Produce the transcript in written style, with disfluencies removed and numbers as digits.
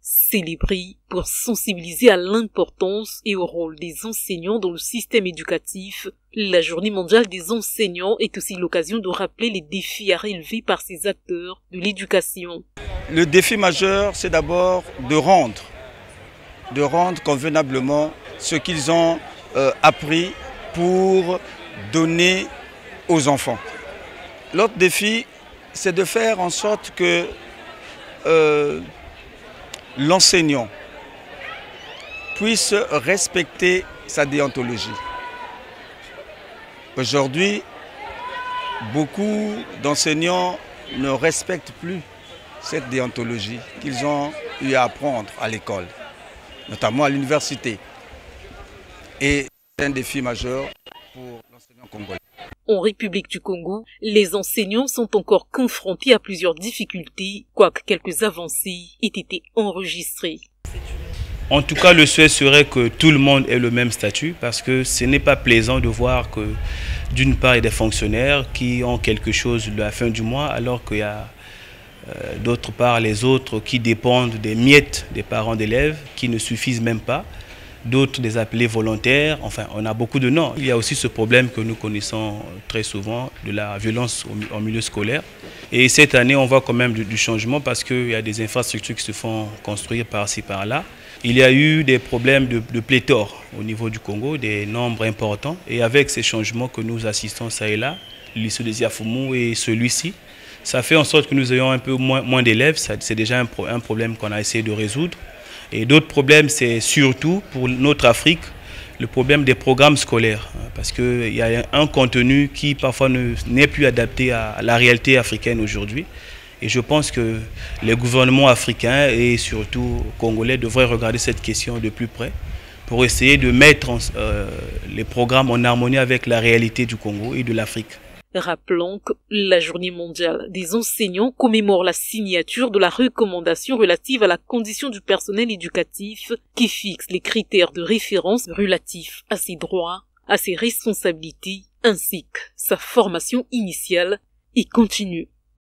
Célébrée pour sensibiliser à l'importance et au rôle des enseignants dans le système éducatif, la Journée mondiale des enseignants est aussi l'occasion de rappeler les défis à relever par ces acteurs de l'éducation. Le défi majeur, c'est d'abord de rendre convenablement ce qu'ils ont appris pour donner aux enfants. L'autre défi, c'est de faire en sorte que l'enseignant puisse respecter sa déontologie. Aujourd'hui, beaucoup d'enseignants ne respectent plus cette déontologie qu'ils ont eu à apprendre à l'école, notamment à l'université. Et c'est un défi majeur pour l'enseignant congolais. En République du Congo, les enseignants sont encore confrontés à plusieurs difficultés, quoique quelques avancées aient été enregistrées. En tout cas, le souhait serait que tout le monde ait le même statut, parce que ce n'est pas plaisant de voir que d'une part, il y a des fonctionnaires qui ont quelque chose de la fin du mois, alors qu'il y a d'autre part les autres qui dépendent des miettes des parents d'élèves, qui ne suffisent même pas. D'autres des appelés volontaires, enfin on a beaucoup de noms. Il y a aussi ce problème que nous connaissons très souvent de la violence en milieu scolaire. Et cette année on voit quand même du changement parce qu'il y a des infrastructures qui se font construire par-ci par-là. Il y a eu des problèmes de pléthore au niveau du Congo, des nombres importants. Et avec ces changements que nous assistons ça et là, le lycée des Yafoumou et celui-ci, ça fait en sorte que nous ayons un peu moins d'élèves. C'est déjà un problème qu'on a essayé de résoudre. Et d'autres problèmes, c'est surtout pour notre Afrique, le problème des programmes scolaires. Parce qu'il y a un contenu qui parfois n'est plus adapté à la réalité africaine aujourd'hui. Et je pense que les gouvernements africains et surtout congolais devraient regarder cette question de plus près pour essayer de mettre les programmes en harmonie avec la réalité du Congo et de l'Afrique. Rappelons que la Journée mondiale des enseignants commémore la signature de la recommandation relative à la condition du personnel éducatif qui fixe les critères de référence relatifs à ses droits, à ses responsabilités, ainsi que sa formation initiale et continue.